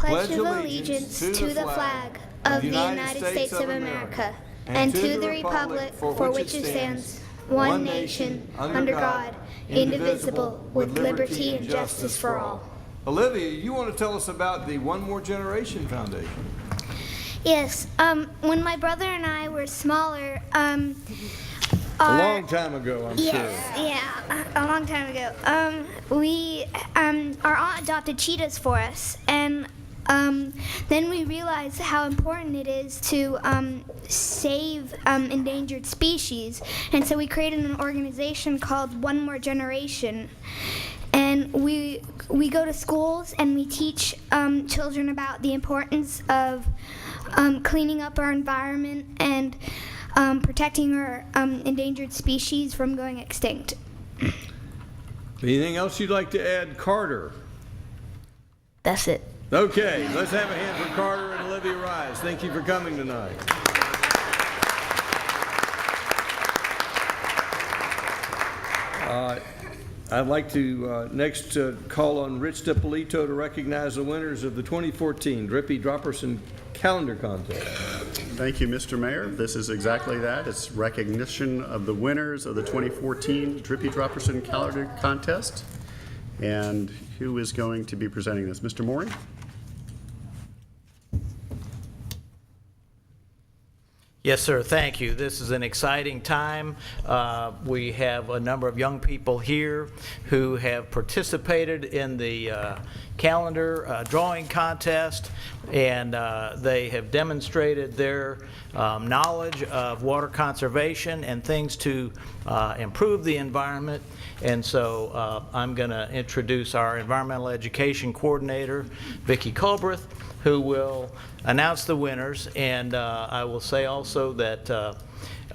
pledge of allegiance to the flag of the United States of America and to the republic for which it stands, one nation, under God, indivisible, with liberty and justice for all. Olivia, you want to tell us about the One More Generation Foundation? Yes, when my brother and I were smaller, A long time ago, I'm sure. Yeah, a long time ago. Our aunt adopted cheetahs for us, and then we realized how important it is to save endangered species, and so we created an organization called One More Generation. And we go to schools and we teach children about the importance of cleaning up our environment and protecting our endangered species from going extinct. Anything else you'd like to add, Carter? That's it. Okay, let's have a hand for Carter and Olivia Ries. Thank you for coming tonight. I'd like to next call on Rich DiPolito to recognize the winners of the 2014 Drippy Dropperson Calendar Contest. Thank you, Mr. Mayor. This is exactly that. It's recognition of the winners of the 2014 Drippy Dropperson Calendar Contest. And who is going to be presenting this? Mr. Mooring? Yes, sir. Thank you. This is an exciting time. We have a number of young people here who have participated in the calendar drawing contest, and they have demonstrated their knowledge of water conservation and things to improve the environment. And so I'm going to introduce our environmental education coordinator, Vicki Culbreth, who will announce the winners. And I will say also that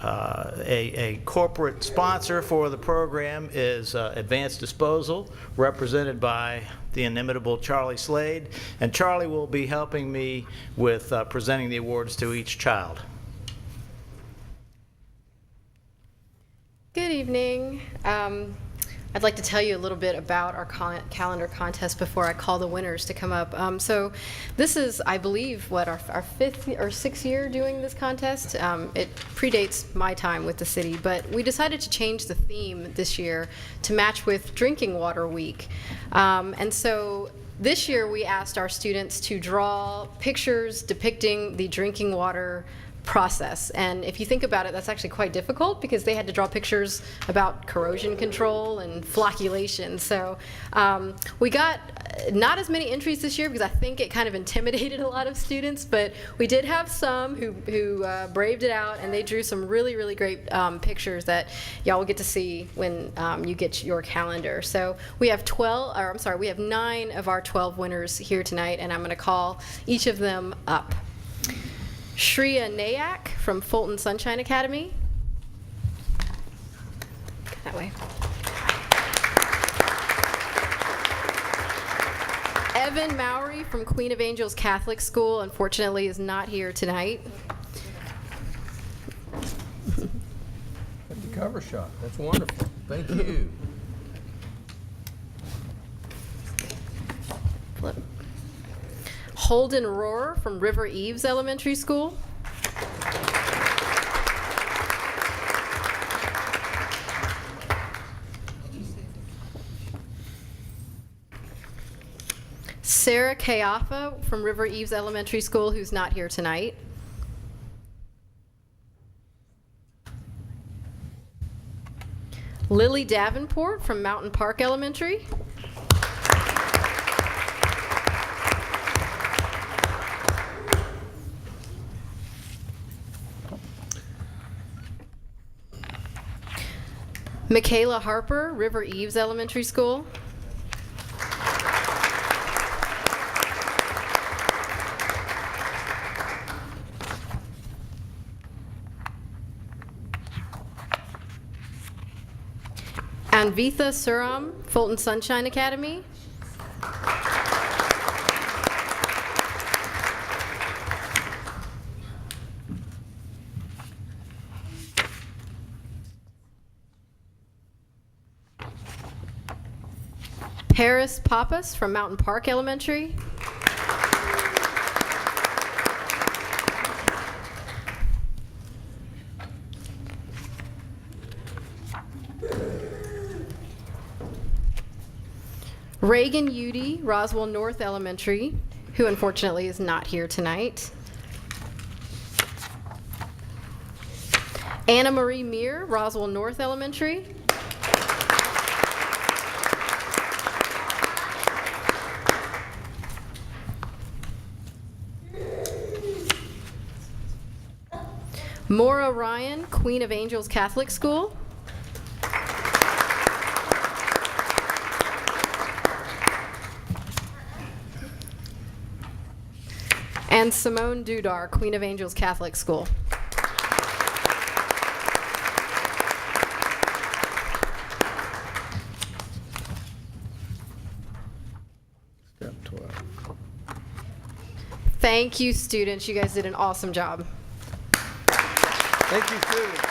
a corporate sponsor for the program is Advanced Disposal, represented by the inimitable Charlie Slade. And Charlie will be helping me with presenting the awards to each child. Good evening. I'd like to tell you a little bit about our calendar contest before I call the winners to come up. So this is, I believe, what, our fifth or sixth year doing this contest. It predates my time with the city, but we decided to change the theme this year to match with Drinking Water Week. And so this year we asked our students to draw pictures depicting the drinking water process. And if you think about it, that's actually quite difficult because they had to draw pictures about corrosion control and flocculation. So we got not as many entries this year because I think it kind of intimidated a lot of students, but we did have some who braved it out, and they drew some really, really great pictures that y'all will get to see when you get your calendar. So we have 9 of our 12 winners here tonight, and I'm going to call each of them up. Shreya Nayak from Fulton Sunshine Academy. That way. Evan Mowry from Queen of Angels Catholic School, unfortunately is not here tonight. That's a cover shot. That's wonderful. Thank you. Flip. Holden Rohr from River Eves Elementary School. Sarah Kayafa from River Eves Elementary School, who's not here tonight. Lily Davenport from Mountain Park Elementary. Michaela Harper, River Eves Elementary School. Anvitha Suram, Fulton Sunshine Academy. Paris Pappas from Mountain Park Elementary. Reagan Udy, Roswell North Elementary, who unfortunately is not here tonight. Anna Marie Meir, Roswell North Elementary. Maura Ryan, Queen of Angels Catholic School. And Simone Dudar, Queen of Angels Catholic School. Step 12. Thank you, students. You guys did an awesome job. Thank you, students.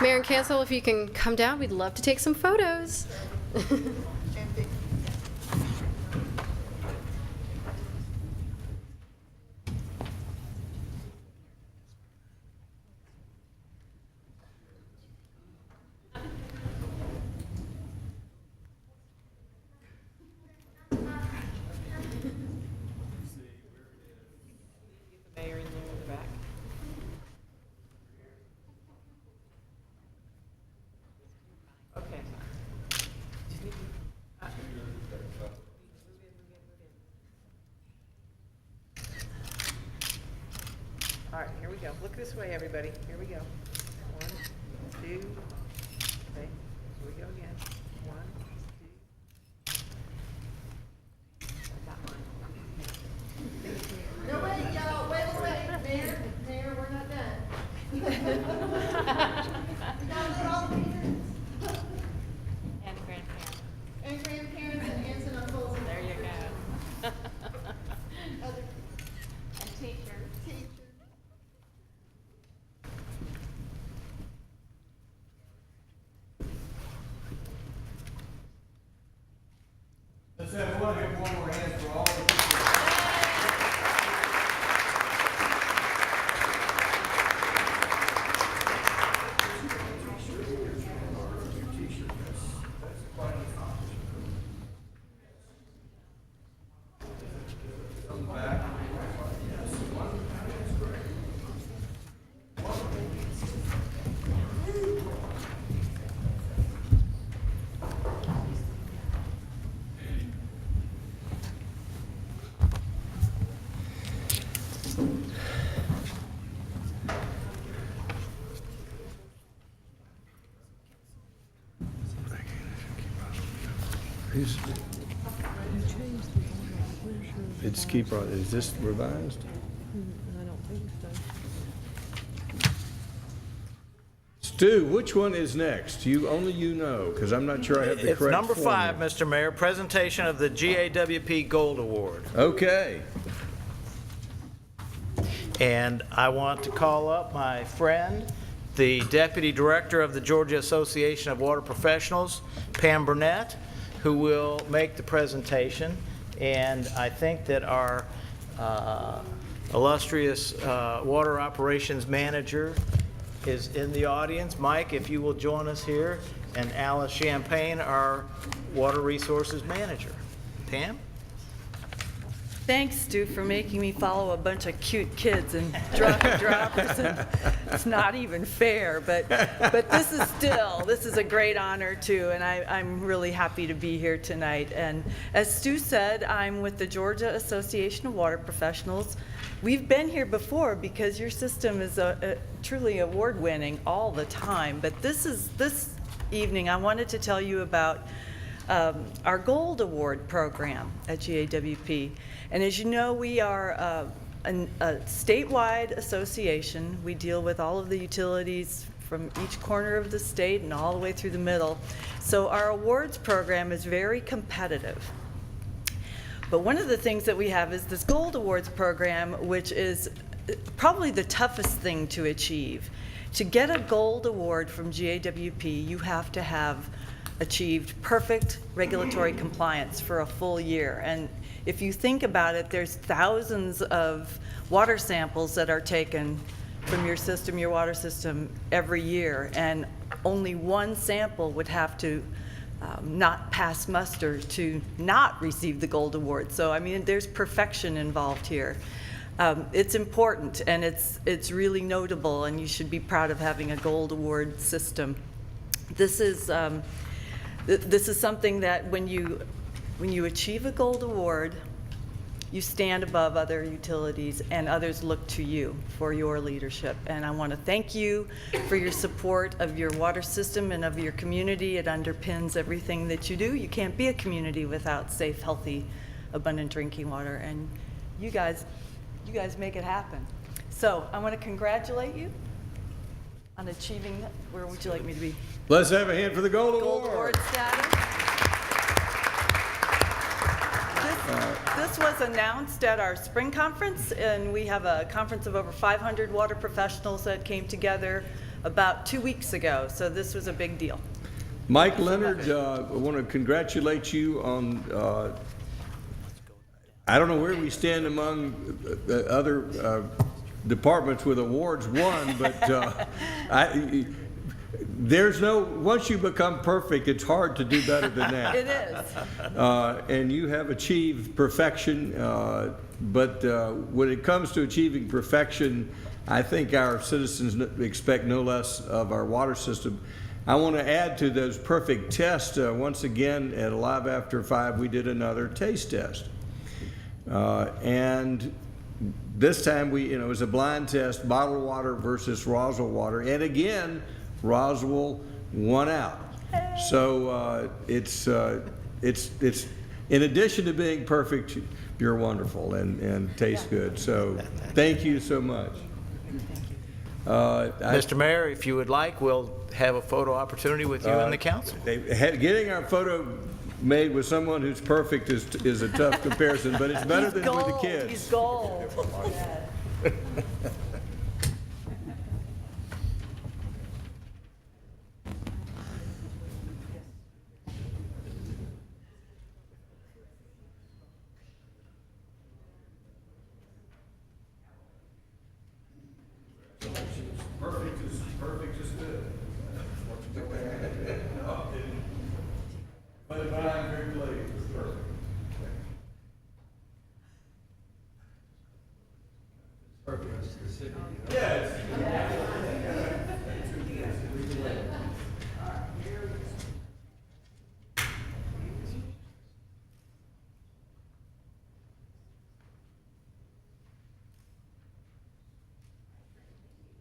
Mayor and Council, if you can come down, we'd love to take some photos. All right, here we go. Look this way, everybody. Here we go. 1, 2, 3. Here we go again. 1, 2. That one. No, wait, y'all. Wait. Mayor, we're not done. And grandparents. And grandparents and aunts and uncles. There you go. Other And teachers. teachers. Let's have one more hand for all the people. It's Keep Roswell. Is this revised? I don't think so. Stu, which one is next? Only you know, because I'm not sure I have the It's correct number 5, formula. Mr. Mayor, presentation of the GAWP Gold Award. Okay. And I want to call up my friend, the Deputy Director of the Georgia Association of Water Professionals, Pam Burnett, who will make the presentation. And I think that our illustrious Water Operations Manager is in the audience. Mike, if you will join us here, and Alice Champagne, our Water Resources Manager. Pam? Thanks, Stu, for making me follow a bunch of cute kids and Dropperson. It's not even fair, but this is a great honor too, and I'm really happy to be here tonight. And as Stu said, I'm with the Georgia Association of Water Professionals. We've been here before because your system is truly award-winning all the time. But this evening, I wanted to tell you about our Gold Award program at GAWP. And as you know, we are a statewide association. We deal with all of the utilities from each corner of the state and all the way through the middle. So our awards program is very competitive. But one of the things that we have is this Gold Awards program, which is probably the toughest thing to achieve. To get a Gold Award from GAWP, you have to have achieved perfect regulatory compliance for a full year. And if you think about it, there's thousands of water samples that are taken from your system, your water system, every year, and only one sample would have to not pass muster to not receive the gold award. So, I mean, there's perfection involved here. It's important, and it's really notable, and you should be proud of having a gold award system. This is something that when you achieve a gold award, you stand above other utilities, and others look to you for your leadership. And I want to thank you for your support of your water system and of your community. It underpins everything that you do. You can't be a community without safe, healthy, abundant drinking water, and you guys make it happen. So I want to congratulate you on achieving that. Where would you like me to be? Let's have a hand for the Gold Gold Award. award status. This was announced at our spring conference, and we have a conference of over 500 water professionals that came together about 2 weeks ago. So this was a big deal. Mike Leonard, I want to congratulate you on, I don't know where we stand among the other departments with awards won, but there's no, once you become perfect, it's hard to do better than that. It is. And you have achieved perfection, but when it comes to achieving perfection, I think our citizens expect no less of our water system. I want to add to those perfect tests, once again, at Alive After 5, we did another taste test. And this time it was a blind test, bottled water versus Roswell water. And again, Roswell won out. So it's in addition to being perfect, you're wonderful and taste good. So thank you so much. Mr. Mayor, if you would like, we'll have a photo opportunity with you and the council. Getting our photo made with someone who's perfect is a tough comparison, but it's better than with the kids. He's gold. Yes. Perfect is good. But I'm very glad it's perfect. Perfect. Yes.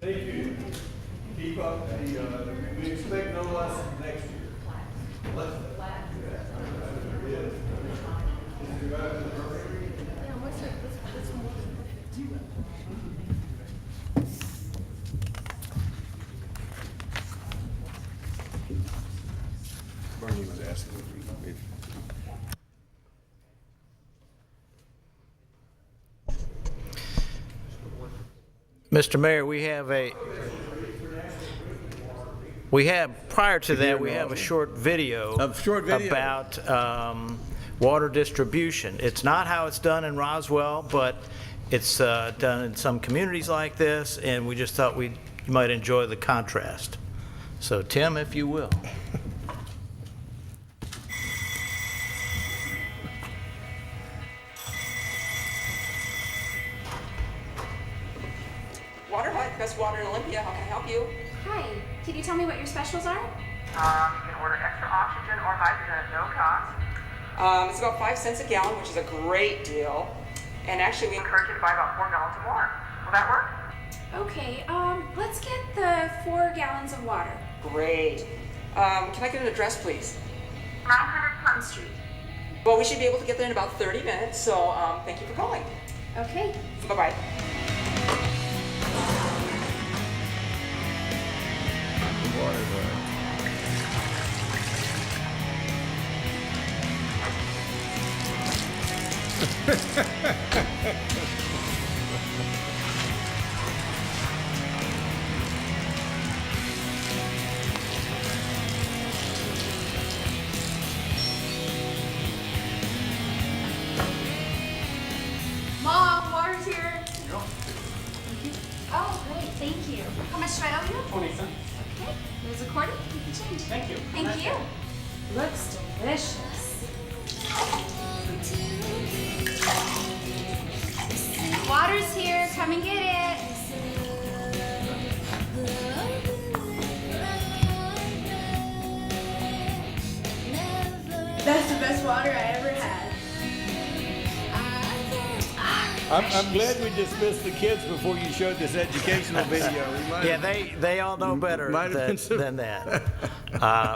Thank you. Keep up we expect no less next year. Bernie was asking if Mr. Mayor, prior to that, we have a short video about water distribution. It's not how it's done in Roswell, but it's done in some communities like this, and we just thought you might enjoy the contrast. So, Tim, if you will. Water Hut, best water in Olympia. How can I help you? Hi, can you tell me what your specials are? You can order extra oxygen or hydrogen at no cost. It's about 5 cents a gallon, which is a great deal. And actually, we Encourage you to buy about 4 gallons or more. Will that work? Okay, let's get the 4 gallons of water. great. Can I get an address, please? 900 Plum Street. Well, we should be able to get there in about 30 minutes, so thank you for calling. Okay. Bye-bye. Mom, water's here. Oh, great, thank you. How much do I owe you? 20 cents. Okay, there's a quarter. You can change. Thank you. Thank you. Looks delicious. Water's here, come and get it. That's the best water I ever had. I'm glad we dismissed the kids before you showed this educational video. We might Yeah, have- they all know better Might have been some- than that.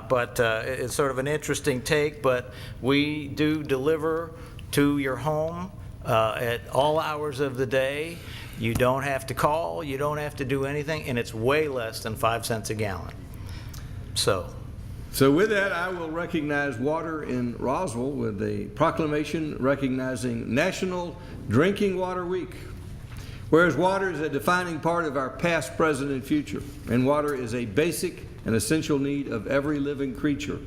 But it's sort of an interesting take, but we do deliver to your home at all hours of the day. You don't have to call, you don't have to do anything, and it's way less than 5 cents a gallon. So, So with that, I will recognize water in Roswell with a proclamation recognizing National Drinking Water Week. Whereas water is a defining part of our past, present, and future, and water is a basic and essential need of every living creature.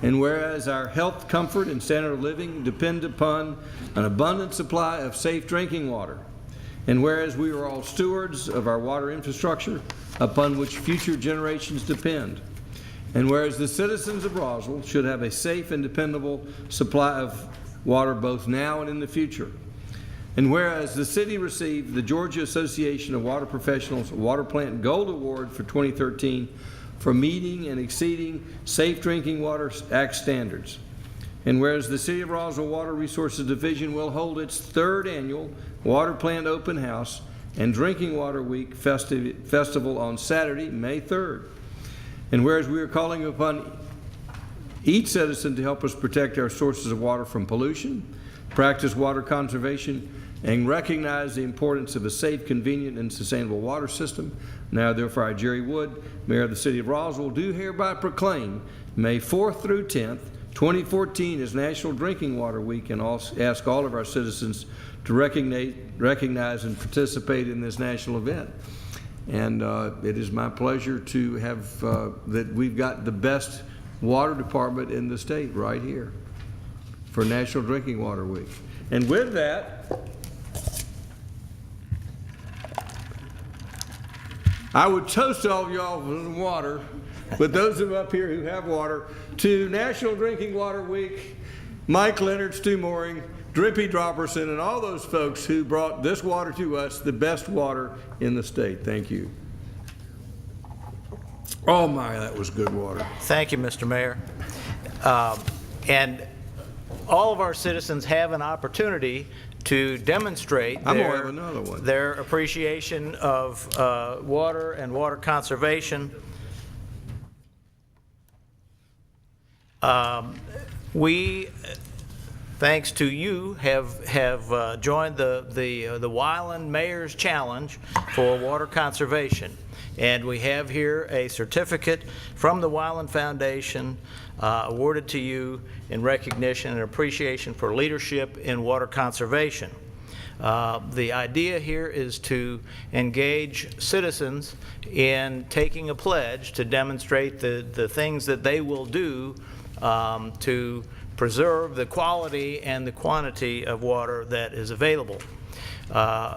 And whereas our health, comfort, and standard of living depend upon an abundant supply of safe drinking water. And whereas we are all stewards of our water infrastructure upon which future generations depend. And whereas the citizens of Roswell should have a safe and dependable supply of water both now and in the future. And whereas the city received the Georgia Association of Water Professionals Water Plant Gold Award for 2013 for meeting and exceeding Safe Drinking Water Act standards. And whereas the City of Roswell Water Resources Division will hold its 3rd annual Water Plant Open House and Drinking Water Week festival on Saturday, May 3rd. And whereas we are calling upon each citizen to help us protect our sources of water from pollution, practice water conservation, and recognize the importance of a safe, convenient, and sustainable water system, now therefore I, Jerry Wood, Mayor of the City of Roswell, do hereby proclaim May 4th through 10th, 2014 as National Drinking Water Week, and ask all of our citizens to recognize and participate in this national event. And it is my pleasure to have that we've got the best water department in the state right here for National Drinking Water Week. And with that, I would toast all of y'all with water, but those of up here who have water, to National Drinking Water Week, Mike Leonard, Stu Mooring, Drippy, Dropperson, and all those folks who brought this water to us, the best water in the state. Thank you. Oh my, that was good water. thank you, Mr. Mayor. And all of our citizens have an opportunity to demonstrate I'm gonna have another one. their appreciation of water and water conservation. We, thanks to you, have joined the Weiland Mayor's Challenge for Water Conservation. And we have here a certificate from the Weiland Foundation awarded to you in recognition and appreciation for leadership in water conservation. The idea here is to engage citizens in taking a pledge to demonstrate the things that they will do to preserve the quality and the quantity of water that is available.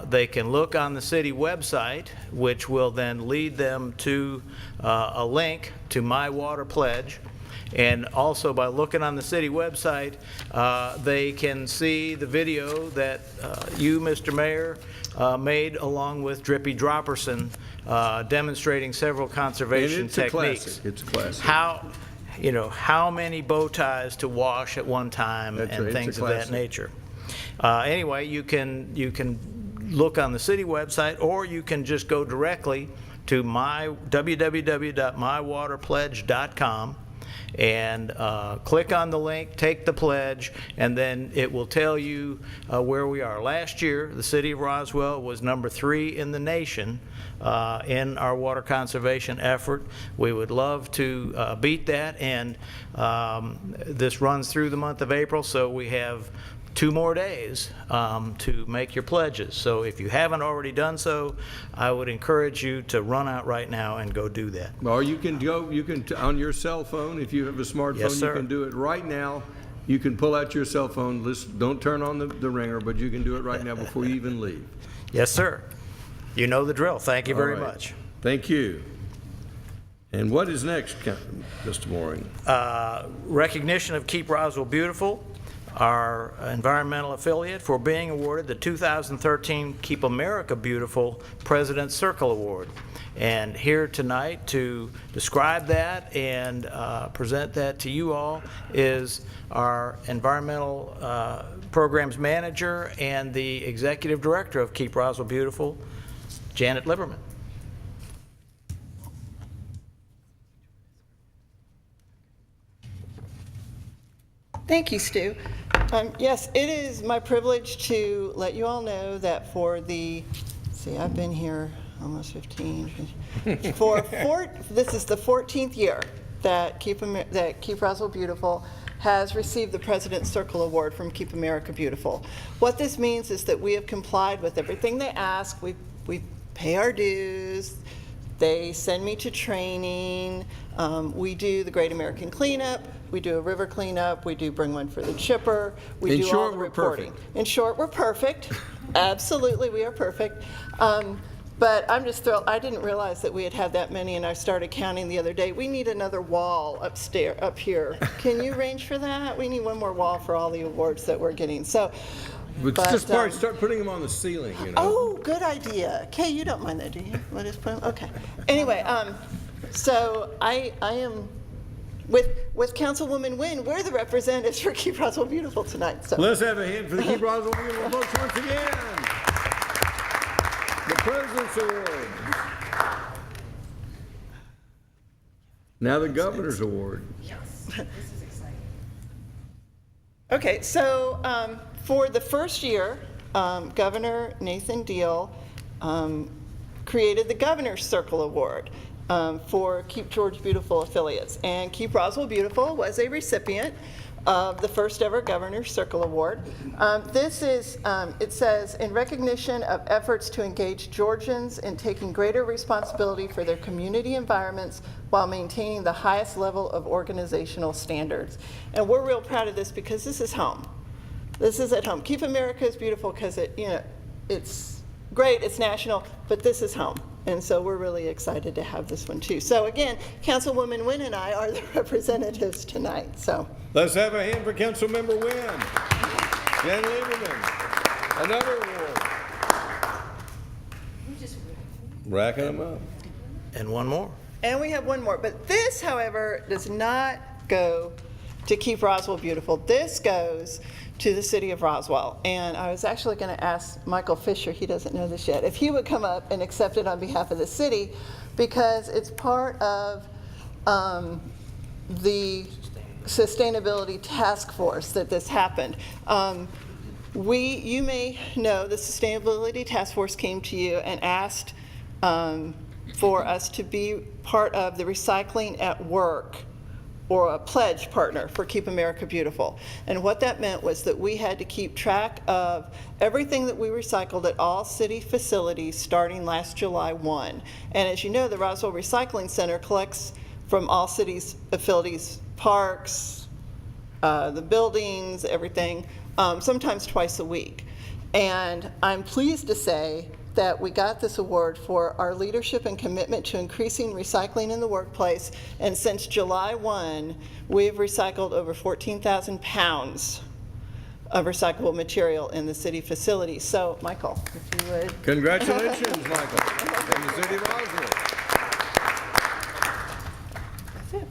They can look on the city website, which will then lead them to a link to My Water Pledge. And also by looking on the city website, they can see the video that you, Mr. Mayor, made along with Drippy Dropperson, demonstrating several conservation And it's a techniques. classic. It's a classic. How many bow ties to wash at one time That's and right. It's a things of that classic. nature. Anyway, you can look on the city website, or you can just go directly to www.mywaterpledge.com and click on the link, take the pledge, and then it will tell you where we are. Last year, the city of Roswell was number 3 in the nation in our water conservation effort. We would love to beat that, and this runs through the month of April, so we have 2 more days to make your pledges. So if you haven't already done so, I would encourage you to run out right now and go do that. Or you can on your cell phone, if you have a smartphone, Yes, sir. you can do it right now. You can pull out your cell phone, don't turn on the ringer, but you can do it right now before you even leave. Yes, sir. You know the drill. Thank you very All right. much. Thank you. And what is next, Mr. Mooring? Recognition of Keep Roswell Beautiful, our environmental affiliate, for being awarded the 2013 Keep America Beautiful President's Circle Award. And here tonight to describe that and present that to you all is our environmental programs manager and the executive director of Keep Roswell Beautiful, Janet Lieberman. Thank you, Stu. Yes, it is my privilege to let you all know that for the, I've been here almost 15, this is the 14th year that Keep Roswell Beautiful has received the President's Circle Award from Keep America Beautiful. What this means is that we have complied with everything they ask. We pay our dues. They send me to training. We do the Great American Cleanup. We do a river cleanup. We do bring one for the chipper. We do all the reporting. In short, we're perfect. Absolutely, we are perfect. But I'm just thrilled. I didn't realize that we had that many, and I started counting the other day. We need another wall up here. Can you arrange for that? We need one more wall for all the awards that we're getting. So. But just start putting them on the ceiling, you know. Oh, good idea. Kay, you don't mind that, do you? Let us put them, okay. Anyway, so I am, with Councilwoman Wynn, we're the representatives for Keep Roswell Beautiful tonight. So. Let's have a hand for the Keep Roswell Beautiful folks once again. The President's Award. Now the Governor's Award. Yes, this is exciting. Okay, so for the first year, Governor Nathan Deal created the Governor's Circle Award for Keep George Beautiful affiliates. And Keep Roswell Beautiful was a recipient of the first ever Governor's Circle Award. This is, it says, in recognition of efforts to engage Georgians in taking greater responsibility for their community environments while maintaining the highest level of organizational standards. And we're real proud of this because this is home. This is at home. Keep America is beautiful because it's great, it's national, but this is home. And so we're really excited to have this one too. So again, Councilwoman Wynn and I are the representatives tonight. So let's have a hand for Councilmember Wynn. Jan Lieberman, another award. Racking them up. And one more. And we have one more. But this, however, does not go to Keep Roswell Beautiful. This goes to the city of Roswell. And I was actually going to ask Michael Fisher, he doesn't know this yet, if he would come up and accept it on behalf of the city, because it's part of the sustainability task force that this happened. You may know the sustainability task force came to you and asked for us to be part of the recycling at work, or a pledge partner for Keep America Beautiful. And what that meant was that we had to keep track of everything that we recycled at all city facilities starting last July 1. And as you know, the Roswell Recycling Center collects from all cities' facilities, parks, the buildings, everything, sometimes twice a week. And I'm pleased to say that we got this award for our leadership and commitment to increasing recycling in the workplace. And since July 1, we've recycled over 14,000 pounds of recyclable material in the city facilities. So, Michael, if you would. Congratulations, Michael, from the city of Roswell. That's it.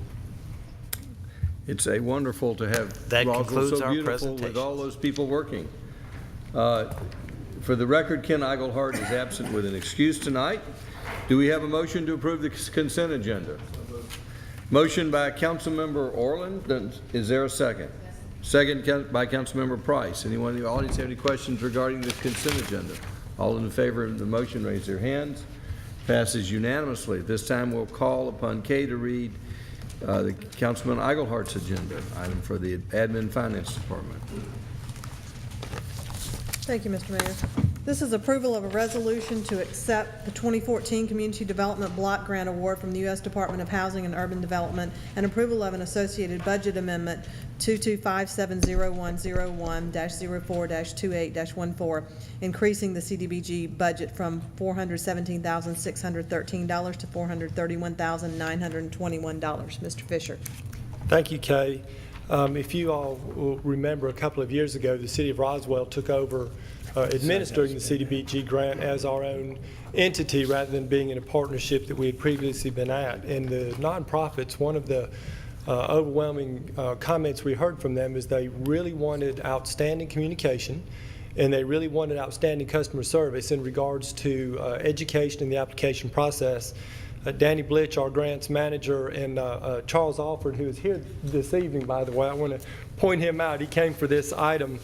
It's wonderful to have That Roswell concludes so our beautiful with presentation. all those people working. For the record, Ken Eigelhart is absent with an excuse tonight. Do we have a motion to approve the consent agenda? Motion by Councilmember Orland. Is there a second? Second by Councilmember Price. Anyone in the audience have any questions regarding the consent agenda? All in favor of the motion, raise their hands. Passes unanimously. At this time, we'll call upon Kay to read the Councilman Eigelhart's agenda item for the Admin Finance Department. Thank you, Mr. Mayor. This is approval of a resolution to accept the 2014 Community Development Block Grant Award from the U.S. Department of Housing and Urban Development and approval of an associated budget amendment 225700101-04-28-14, increasing the CDBG budget from $417,613 to $431,921. Mr. Fisher. Thank you, Kay. If you all will remember, a couple of years ago, the City of Roswell took over administering the CDBG grant as our own entity rather than being in a partnership that we had previously been at. And the nonprofits, one of the overwhelming comments we heard from them is they really wanted outstanding communication, and they really wanted outstanding customer service in regards to education and the application process. Danny Blitch, our grants manager, and Charles Alford, who is here this evening, by the way, I want to point him out. He came for this item.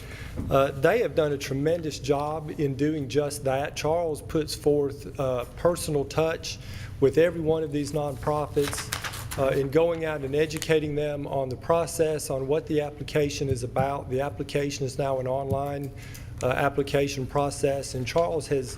They have done a tremendous job in doing just that. Charles puts forth personal touch with every one of these nonprofits in going out and educating them on the process, on what the application is about. The application is now an online application process, and Charles has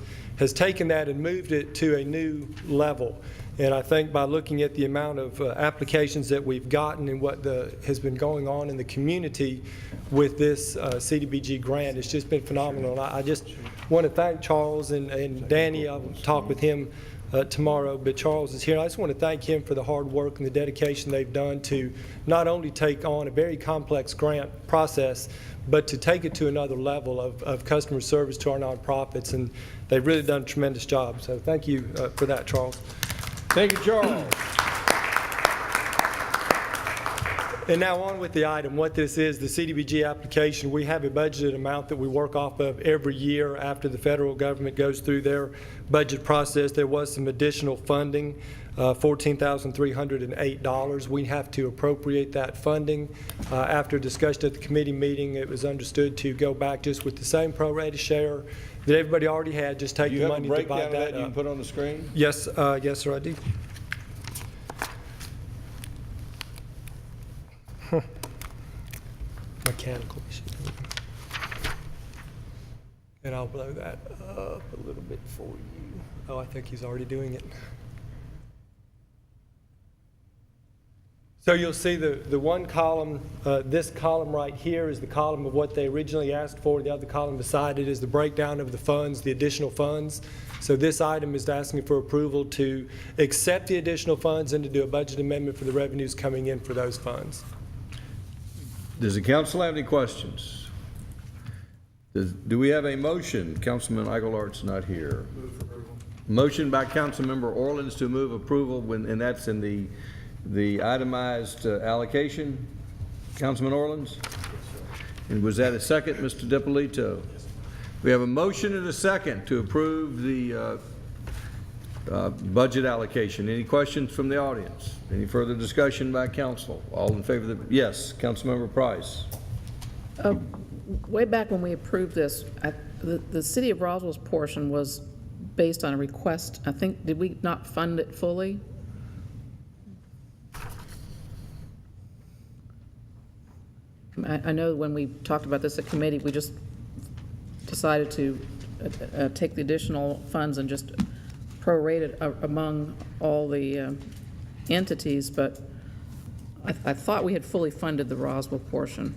taken that and moved it to a new level. And I think by looking at the amount of applications that we've gotten and what has been going on in the community with this CDBG grant, it's just been phenomenal. And I just want to thank Charles and Danny. I'll talk with him tomorrow, but Charles is here. I just want to thank him for the hard work and the dedication they've done to not only take on a very complex grant process, but to take it to another level of customer service to our nonprofits. And they've really done a tremendous job. So thank you for that, Charles. Thank you, Charles. And now on with the item. What this is, the CDBG application, we have a budgeted amount that we work off of every year after the federal government goes through their budget process. There was some additional funding, $14,308. We have to appropriate that funding. After discussion at the committee meeting, it was understood to go back just with the same pro rata share that everybody already had, just take the money and divide that up. You can put on the screen? Yes, yes, sir, I do. Mechanical issue. And I'll blow that up a little bit for you. Oh, I think he's already doing it. So you'll see the one column, this column right here is the column of what they originally asked for. The other column beside it is the breakdown of the funds, the additional funds. So this item is asking for approval to accept the additional funds and to do a budget amendment for the revenues coming in for those funds. Does the council have any questions? Do we have a motion? Councilman Eichelhart's not here. Motion by Councilmember Orleans to move approval, and that's in the itemized allocation. Councilman Orleans? And was that a second, Mr. DiPolito? We have a motion and a second to approve the budget allocation. Any questions from the audience? Any further discussion by council? All in favor of the, yes, Councilmember Price. Way back when we approved this, the City of Roswell's portion was based on a request. I think, did we not fund it fully? I know when we talked about this at committee, we just decided to take the additional funds and just prorate it among all the entities, but I thought we had fully funded the Roswell portion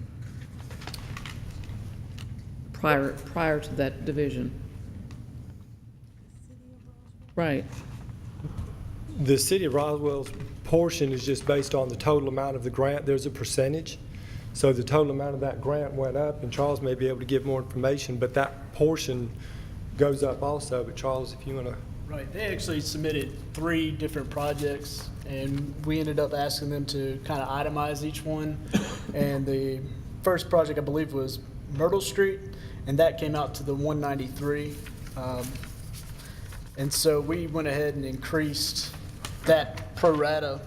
prior to that division. Right. The City of Roswell's portion is just based on the total amount of the grant. There's a percentage. So the total amount of that grant went up, and Charles may be able to give more information, but that portion goes up also. But Charles, if you want to. Right, they actually submitted 3 different projects, and we ended up asking them to kind of itemize each one. And the first project, I believe, was Myrtle Street, and that came out to the 193. And so we went ahead and increased that pro rata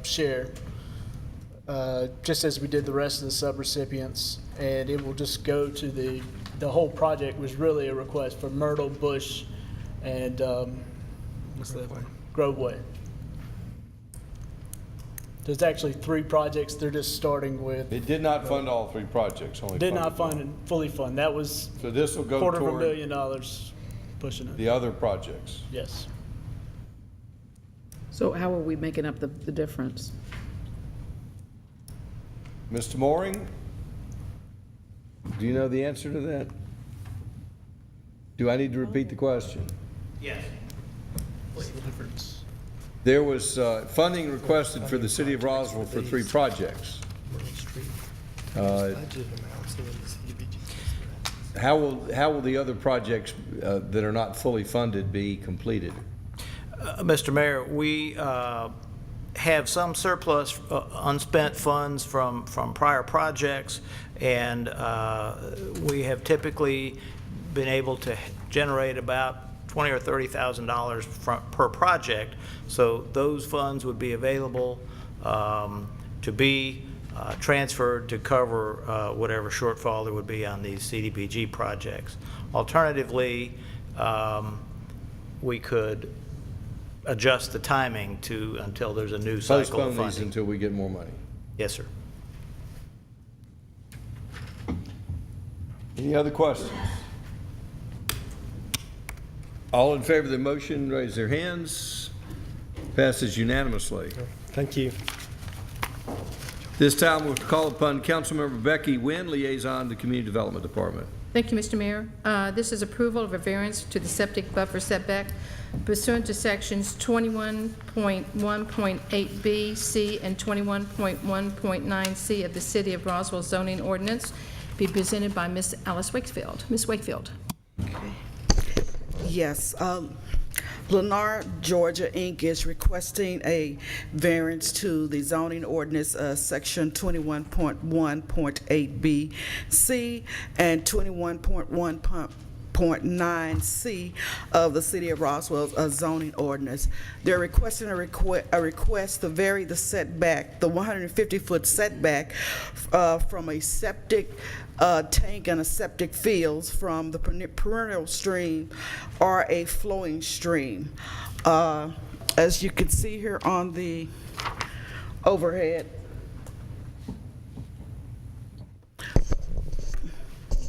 share, just as we did the rest of the subrecipients, and it will just go to the whole project was really a request for Myrtle, Bush, and what's the other one? Groveway. There's actually 3 projects they're just starting with. It did not fund all 3 projects, only Did not funded fund and fully fund. That was one. So this will go toward $250,000 pushing it. the other projects. Yes. So how are we making up the difference? Mr. Mooring, do you know the answer to that? Do I need to repeat the question? Yes. What's the difference? There was funding requested for the city of Roswell for 3 projects. How will the other projects that are not fully funded be completed? Mr. Mayor, we have some surplus unspent funds from prior projects, and we have typically been able to generate about $20,000 or $30,000 per project. So those funds would be available to be transferred to cover whatever shortfall there would be on these CDBG projects. Alternatively, we could adjust the timing until there's a new cycle of Postpone funding. these until we get more money. Yes, sir. Any other questions? All in favor of the motion, raise their hands. Passes unanimously. Thank you. This time we'll call upon Councilmember Becky Wynn, Liaison to Community Development Department. Thank you, Mr. Mayor. This is approval of a variance to the septic buffer setback pursuant to sections 21.1.8B, C, and 21.1.9C of the City of Roswell zoning ordinance, be presented by Ms. Alice Wakefield. Ms. Wakefield. Yes. Lennar, Georgia, Inc. is requesting a variance to the zoning ordinance, section 21.1.8B, C, and 21.1.9C of the City of Roswell's zoning ordinance. They're requesting a request to vary the setback, the 150-foot setback from a septic tank and a septic fields from the perennial stream or a flowing stream. As you can see here on the overhead,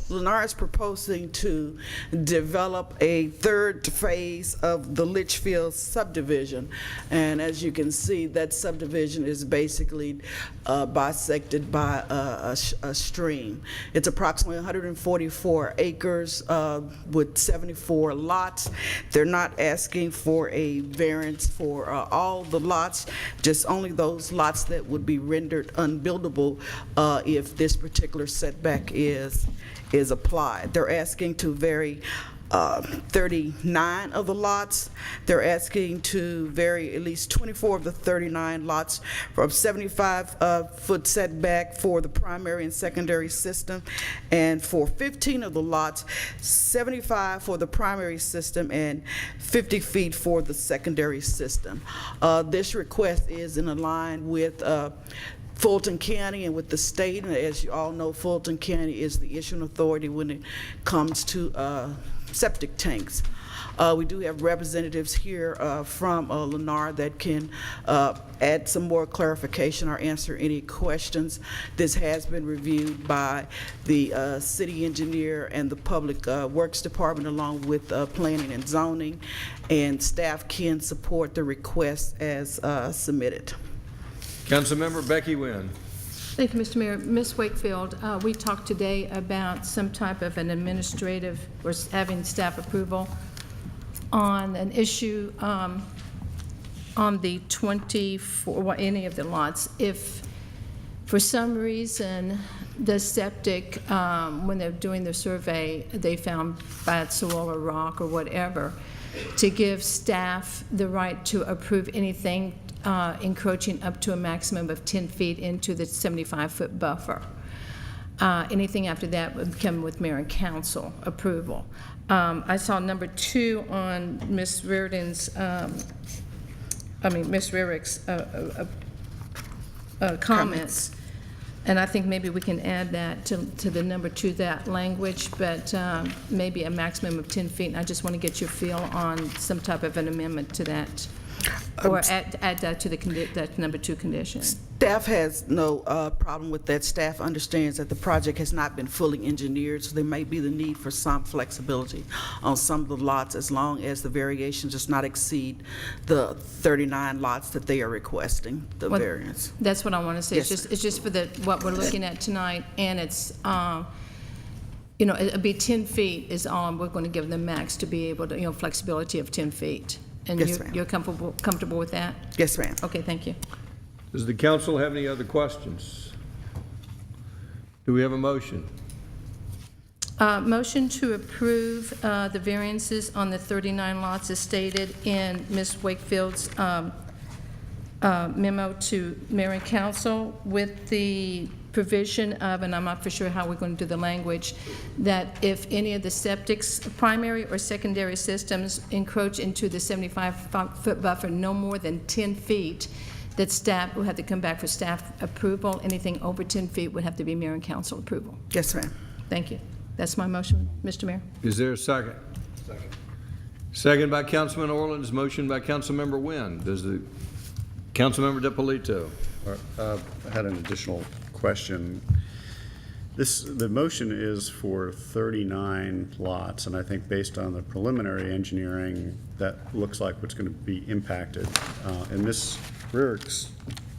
Lennar is proposing to develop a 3rd phase of the Litchfield subdivision. And as you can see, that subdivision is basically bisected by a stream. It's approximately 144 acres with 74 lots. They're not asking for a variance for all the lots, just only those lots that would be rendered unbuildable if this particular setback is applied. They're asking to vary 39 of the lots. They're asking to vary at least 24 of the 39 lots from 75-foot setback for the primary and secondary system, and for 15 of the lots, 75 for the primary system and 50 feet for the secondary system. This request is in line with Fulton County and with the state, and as you all know, Fulton County is the issuing authority when it comes to septic tanks. We do have representatives here from Lennar that can add some more clarification or answer any questions. This has been reviewed by the city engineer and the Public Works Department along with planning and zoning, and staff can support the request as submitted. Councilmember Becky Wynn. Thank you, Mr. Mayor. Ms. Wakefield, we talked today about some type of an administrative, or having staff approval on an issue on the 24, any of the lots. If for some reason the septic, when they're doing the survey, they found bad soil or rock or whatever, to give staff the right to approve anything encroaching up to a maximum of 10 feet into the 75-foot buffer. Anything after that would come with mayor and council approval. I saw number 2 on Ms. Reardon's, Ms. Rarick's comments, and I think maybe we can add that to the number 2, that language, but maybe a maximum of 10 feet. And I just want to get your feel on some type of an amendment to that. Or add that to that number 2 condition? Staff has no problem with that. Staff understands that the project has not been fully engineered, so there may be the need for some flexibility on some of the lots as long as the variation does not exceed the 39 lots that they are requesting, the variance. That's what I want to say. Yes, It's just for what we're looking at tonight, and it's, you know, it'll be 10 feet is all we're going to give them max to be able to, you know, flexibility of 10 feet. And Yes, ma'am. you're comfortable with that? Yes, ma'am. Okay, thank you. Does the council have any other questions? Do we have a motion? Motion to approve the variances on the 39 lots as stated in Ms. Wakefield's memo to Mayor and Council with the provision of, and I'm not for sure how we're going to do the language, that if any of the septic's primary or secondary systems encroach into the 75-foot buffer no more than 10 feet, that staff will have to come back for staff approval. Anything over 10 feet would have to be Mayor and Council approval. Yes, ma'am. Thank you. That's my motion, Mr. Mayor. Is there a second? Second. Second by Councilman Orland's, motion by Councilmember Wynn. Does the Councilmember DiPolito? I had an additional question. The motion is for 39 lots, and I think based on the preliminary engineering, that looks like what's going to be impacted. In Ms. Rurick's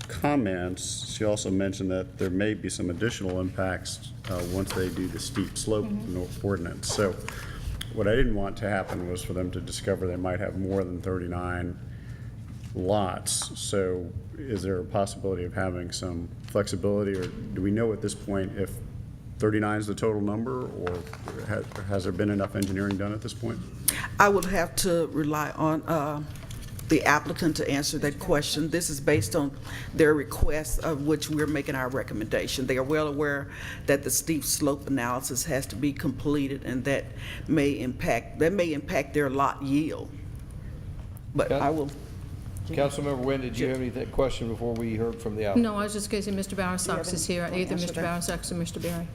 comments, she also mentioned that there may be some additional impacts once they do the steep slope ordinance. So what I didn't want to happen was for them to discover they might have more than 39 lots. So is there a possibility of having some flexibility, or do we know at this point if 39 is the total number, or has there been enough engineering done at this point? I would have to rely on the applicant to answer that question. This is based on their request, of which we're making our recommendation. They are well aware that the steep slope analysis has to be completed, and that may impact their lot yield. But I will. Councilmember Wynn, did you have any question before we heard from the applicant? No, I was just going to say Mr. Bowersox is here, either Mr. Bowersox or Mr. Berry.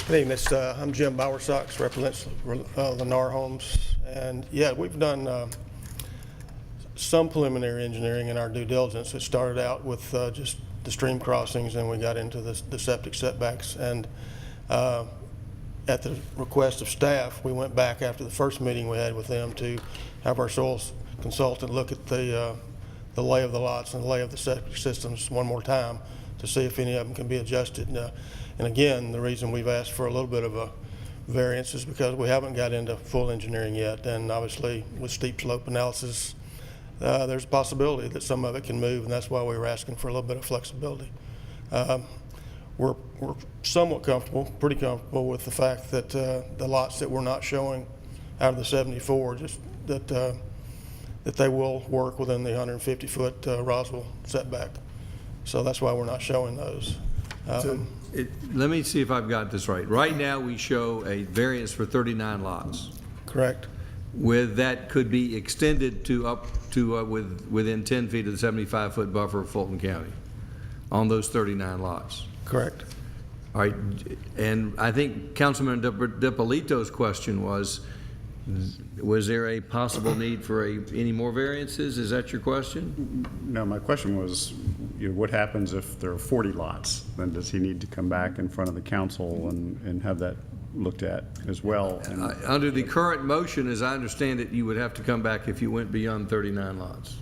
Good evening, I'm Jim Bowersox, represents Lennar Homes, and yeah, we've done some preliminary engineering in our due diligence. It started out with just the stream crossings, and we got into the septic setbacks, and at the request of staff, we went back after the first meeting we had with them to have our soils consultant look at the lay of the lots and the lay of the septic systems one more time to see if any of them can be adjusted. And again, the reason we've asked for a little bit of a variance is because we haven't got into full engineering yet, and obviously with steep slope analysis, there's a possibility that some of it can move, and that's why we were asking for a little bit of flexibility. We're somewhat comfortable, pretty comfortable with the fact that the lots that we're not showing out of the 74, just that they will work within the 150-foot Roswell setback. So that's why we're not showing those. Let me see if I've got this right. Right now, we show a variance for 39 lots. Correct. With that could be extended to up to within 10 feet of the 75-foot buffer of Fulton County on those 39 lots. Correct. All right, and I think Councilman DiPolito's question was there a possible need for any more variances? Is that your question? No, my question was, what happens if there are 40 lots? Then does he need to come back in front of the council and have that looked at as well? Under the current motion, as I understand it, you would have to come back if you went beyond 39 lots.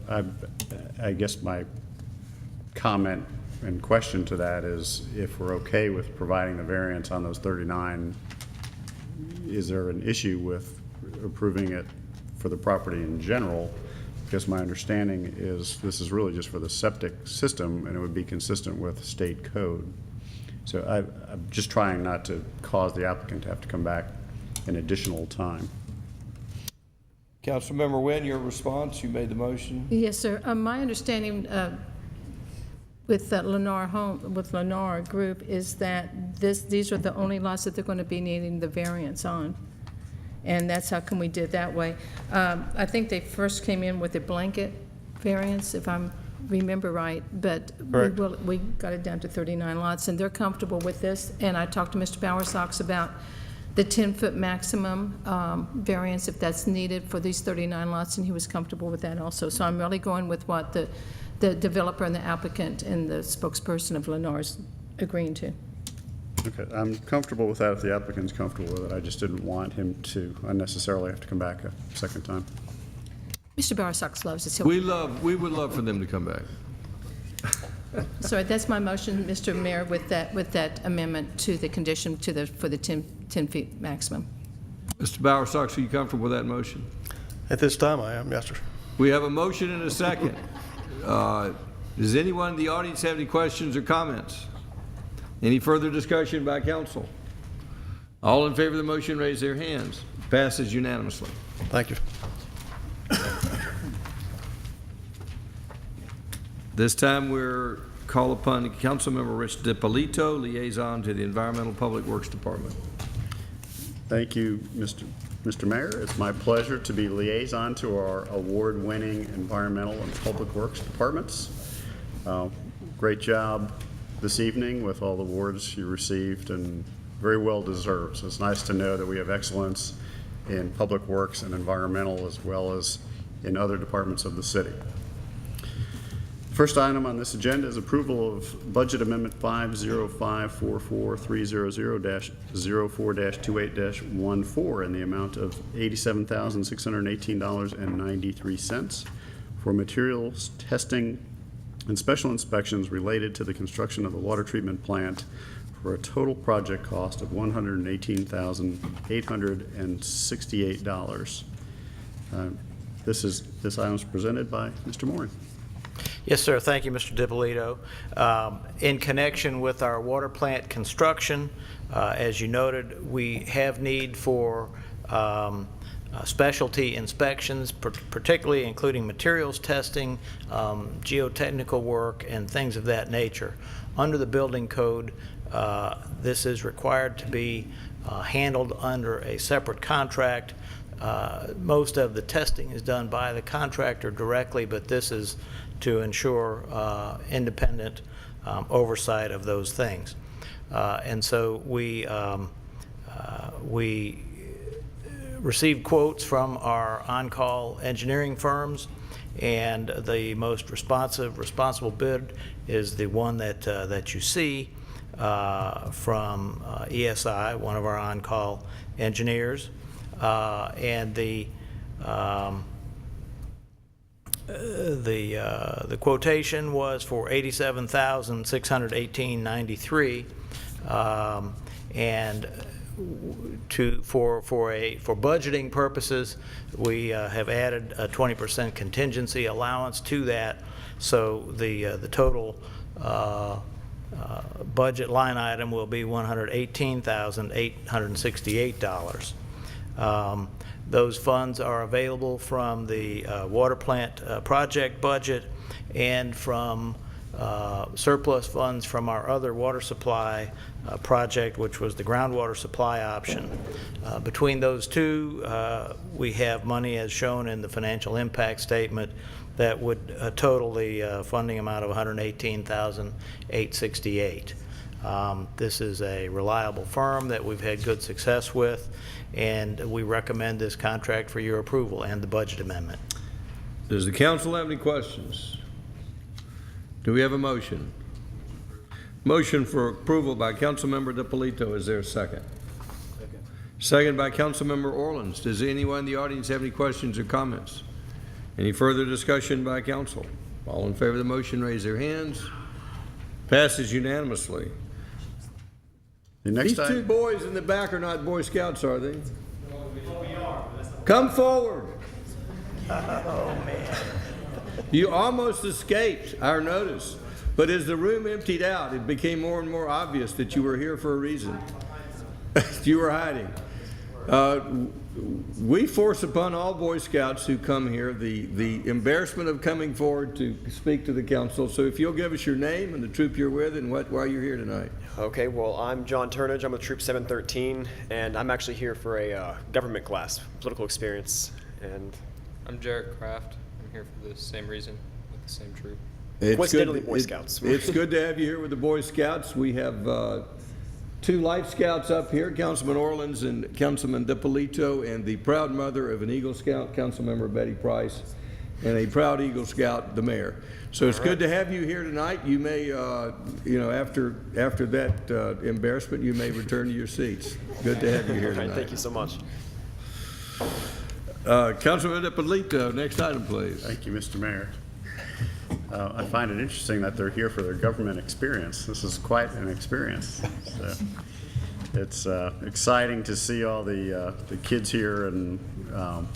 I guess my comment and question to that is, if we're okay with providing the variance on those 39, is there an issue with approving it for the property in general? Because my understanding is this is really just for the septic system, and it would be consistent with state code. So I'm just trying not to cause the applicant to have to come back an additional time. Councilmember Wynn, your response, you made the motion. Yes, sir. My understanding with Lennar Group is that these are the only lots that they're going to be needing the variance on. And that's how come we did that way. I think they first came in with a blanket variance, if I remember right, but we got it down to 39 lots, and they're comfortable with this. And I talked to Mr. Bowersox about the 10-foot maximum variance if that's needed for these 39 lots, and he was comfortable with that also. So I'm really going with what the developer and the applicant and the spokesperson of Lennar is agreeing to. Okay, I'm comfortable with that if the applicant's comfortable with it. I just didn't want him to unnecessarily have to come back a second time. Mr. Bowersox loves us. We would love for them to come back. So that's my motion, Mr. Mayor, with that amendment to the condition for the 10 feet maximum. Mr. Bowersox, are you comfortable with that motion? At this time, I am, yes, sir. We have a motion and a second. Does anyone in the audience have any questions or comments? Any further discussion by council? All in favor of the motion, raise their hands. Passes unanimously. Thank you. This time we're call upon Councilmember Rich DiPolito, liaison to the Environmental Public Works Department. Thank you, Mr. Mayor. It's my pleasure to be liaison to our award-winning environmental and public works departments. Great job this evening with all the awards you received, and very well deserved. So it's nice to know that we have excellence in public works and environmental as well as in other departments of the city. First item on this agenda is approval of Budget Amendment 5054300-04-28-14 in the amount of $87,618.93 for materials testing and special inspections related to the construction of the water treatment plant for a total project cost of $118,868. This item is presented by Mr. Moran. Yes, sir. Thank you, Mr. DiPolito. In connection with our water plant construction, as you noted, we have need for specialty inspections, particularly including materials testing, geotechnical work, and things of that nature. Under the building code, this is required to be handled under a separate contract. Most of the testing is done by the contractor directly, but this is to ensure independent oversight of those things. And so we received quotes from our on-call engineering firms, and the most responsible bid is the one that you see from ESI, one of our on-call engineers, and the quotation was for $87,618.93, and for budgeting purposes, we have added a 20% contingency allowance to that, so the total budget line item will be $118,868. Those funds are available from the water plant project budget and from surplus funds from our other water supply project, which was the groundwater supply option. Between those two, we have money as shown in the financial impact statement that would total the funding amount of $118,868. This is a reliable firm that we've had good success with, and we recommend this contract for your approval and the budget amendment. Does the council have any questions? Do we have a motion? Motion for approval by Councilmember DiPolito. Is there a second? Second by Councilmember Orleans. Does anyone in the audience have any questions or comments? Any further discussion by council? All in favor of the motion, raise their hands. Passes unanimously. These two boys in the back are not Boy Scouts, are they? Come forward. Oh, man. You almost escaped our notice, but as the room emptied out, it became more and more obvious that you were here for a reason. You were hiding. We force upon all Boy Scouts who come here the embarrassment of coming forward to speak to the council. So if you'll give us your name and the troop you're with and why you're here tonight. Okay, well, I'm John Turnage. I'm with Troop 713, and I'm actually here for a government class, political experience. And I'm Jarrett Kraft. I'm here for the same reason with the same troop. Coincidentally, Boy Scouts. It's good to have you here with the Boy Scouts. We have two Life Scouts up here, Councilman Orleans and Councilman DiPolito, and the proud mother of an Eagle Scout, Councilmember Betty Price, and a proud Eagle Scout, the mayor. So it's good to have you here tonight. You may, after that embarrassment, you may return to your seats. Good to have you here tonight. Thank you so much. Councilman DiPolito, next item, please. Thank you, Mr. Mayor. I find it interesting that they're here for their government experience. This is quite an experience. So it's exciting to see all the kids here, and I'm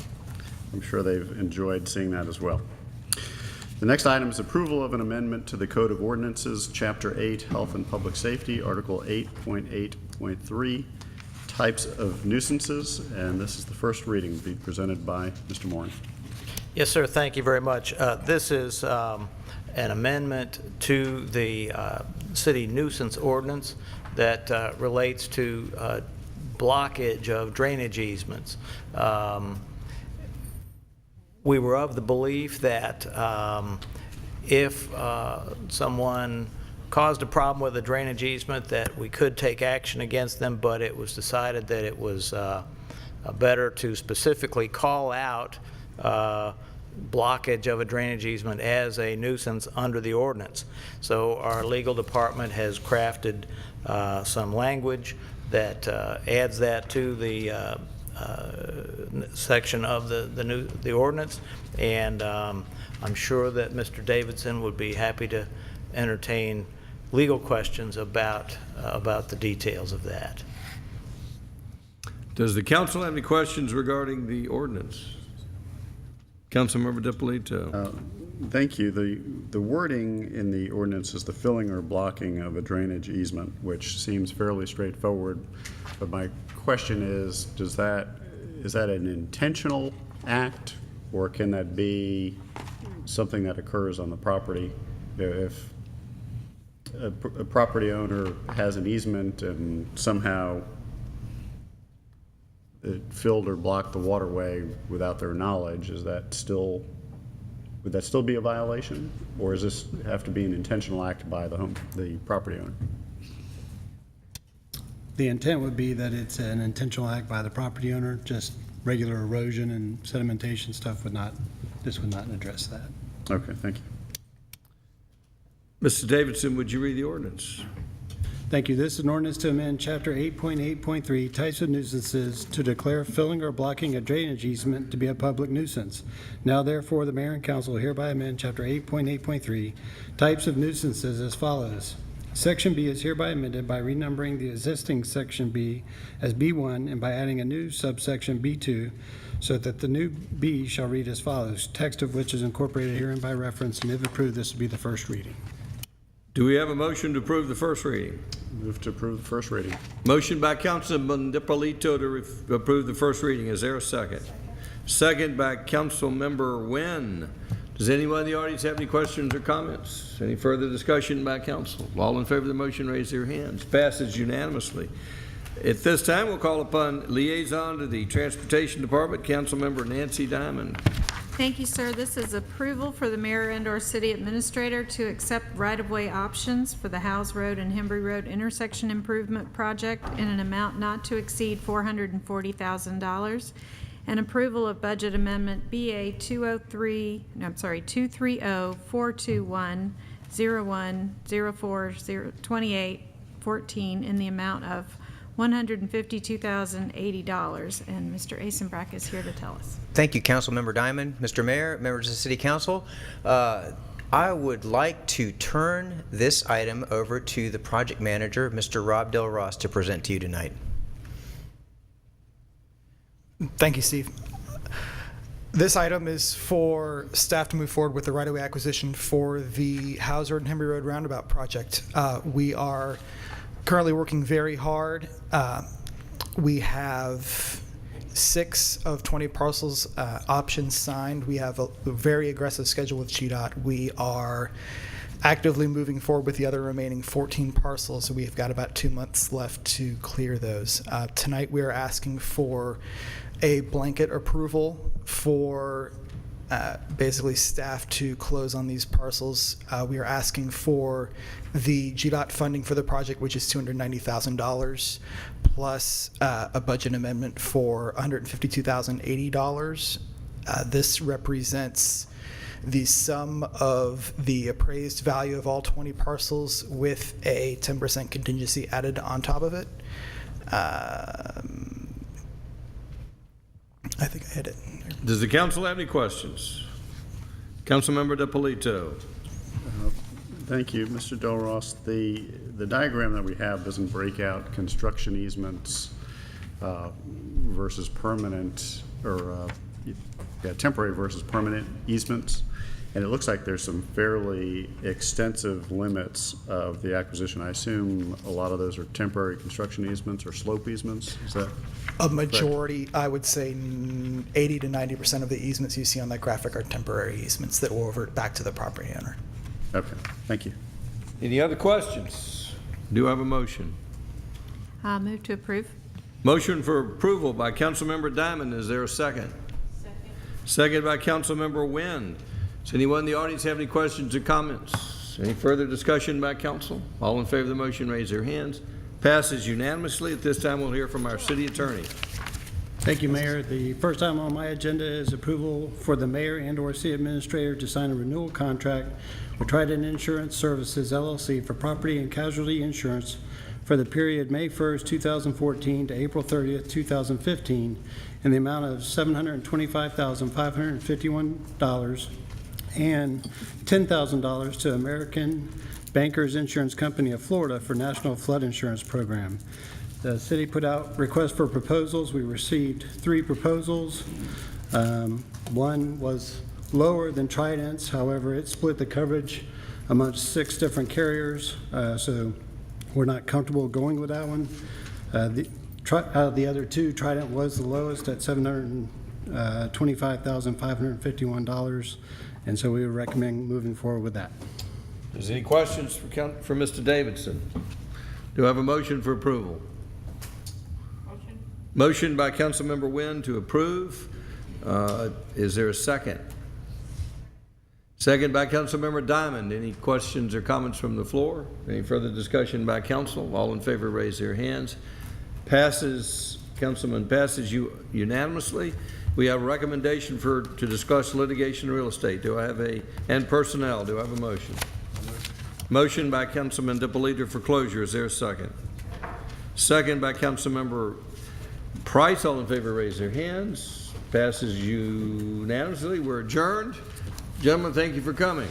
sure they've enjoyed seeing that as well. The next item is approval of an amendment to the Code of Ordinances, Chapter 8, Health and Public Safety, Article 8.8.3, Types of Nuisances, and this is the first reading, be presented by Mr. Moran. Yes, sir. Thank you very much. This is an amendment to the city nuisance ordinance that relates to blockage of drainage easements. We were of the belief that if someone caused a problem with a drainage easement, that we could take action against them, but it was decided that it was better to specifically call out blockage of a drainage easement as a nuisance under the ordinance. So our legal department has crafted some language that adds that to the section of the ordinance, and I'm sure that Mr. Davidson would be happy to entertain legal questions about the details of that. Does the council have any questions regarding the ordinance? Councilmember DiPolito. Thank you. The wording in the ordinance is the filling or blocking of a drainage easement, which seems fairly straightforward. But my question is that an intentional act, or can that be something that occurs on the property? If a property owner has an easement and somehow it filled or blocked the waterway without their knowledge, would that still be a violation, or does this have to be an intentional act by the property owner? The intent would be that it's an intentional act by the property owner. Just regular erosion and sedimentation stuff this would not address that. Okay, thank you. Mr. Davidson, would you read the ordinance? Thank you. This is an ordinance to amend Chapter 8.8.3, Types of Nuisances, to declare filling or blocking a drainage easement to be a public nuisance. Now therefore, the mayor and council hereby amend Chapter 8.8.3, Types of Nuisances as follows. Section B is hereby amended by renumbering the existing Section B as B1 and by adding a new subsection B2, so that the new B shall read as follows, text of which is incorporated herein by reference, and if approved, this will be the first reading. Do we have a motion to approve the first reading? Move to approve the first reading. Motion by Councilman DiPolito to approve the first reading. Is there a second? Second by Councilmember Nguyen. Does anyone in the audience have any questions or comments? Any further discussion by council? All in favor of the motion, raise their hands. Passes unanimously. At this time, we'll call upon liaison to the Transportation Department, Councilmember Nancy Diamond. Thank you, sir. This is approval for the mayor and/or city administrator to accept right-of-way options for the Howes Road and Hembry Road intersection improvement project in an amount not to exceed $440,000, and approval of budget amendment BA 203-421-01-04-2814 in the amount of $152,080, and Mr. Asenbrack is here to tell us. Thank you, Councilmember Diamond. Mr. Mayor, members of the City Council, I would like to turn this item over to the project manager, Mr. Rob Del Ross, to present to you tonight. Thank you, Steve. This item is for staff to move forward with the right-of-way acquisition for the Howes Road and Hembry Road roundabout project. We are currently working very hard. We have 6 of 20 parcels options signed. We have a very aggressive schedule with GDOT. We are actively moving forward with the other remaining 14 parcels, so we've got about 2 months left to clear those. Tonight we are asking for a blanket approval for basically staff to close on these parcels. We are asking for the GDOT funding for the project, which is $290,000, plus a budget amendment for $152,080. This represents the sum of the appraised value of all 20 parcels with a 10% contingency added on top of it. I think I hit it. Does the council have any questions? Councilmember DiPolito. Thank you, Mr. Del Ross. The diagram that we have doesn't break out construction easements versus permanent, or temporary versus permanent easements. And it looks like there's some fairly extensive limits of the acquisition. I assume a lot of those are temporary construction easements or slope easements. Is that a majority? I would say 80 to 90% of the easements you see on that graphic are temporary easements that will revert back to the property owner. Okay, thank you. Any other questions? Do I have a motion? Move to approve. Motion for approval by Councilmember Diamond. Is there a second? Second by Councilmember Wynn. Does anyone in the audience have any questions or comments? Any further discussion by council? All in favor of the motion, raise their hands. Passes unanimously. At this time, we'll hear from our city attorney. Thank you, Mayor. The first item on my agenda is approval for the mayor and/or city administrator to sign a renewal contract with Trident Insurance Services, LLC, for property and casualty insurance for the period May 1st, 2014 to April 30th, 2015, in the amount of $725,551 and $10,000 to American Bankers Insurance Company of Florida for National Flood Insurance Program. The city put out requests for proposals. We received 3 proposals. One was lower than Trident's, however, it split the coverage amongst 6 different carriers, so we're not comfortable going with that one. Out of the other 2, Trident was the lowest at $725,551, and so we would recommend moving forward with that. Is there any questions for Mr. Davidson? Do I have a motion for approval? Motion by Councilmember Wynn to approve. Is there a second? Second by Councilmember Diamond. Any questions or comments from the floor? Any further discussion by council? All in favor, raise their hands. Passes, Councilman, passes unanimously. We have a recommendation to discuss litigation real estate. Do I have and personnel? Do I have a motion? Motion by Councilman DiPolito for closure. Is there a second? Second by Councilmember Price. All in favor, raise their hands. Passes unanimously. We're adjourned. Gentlemen, thank you for coming.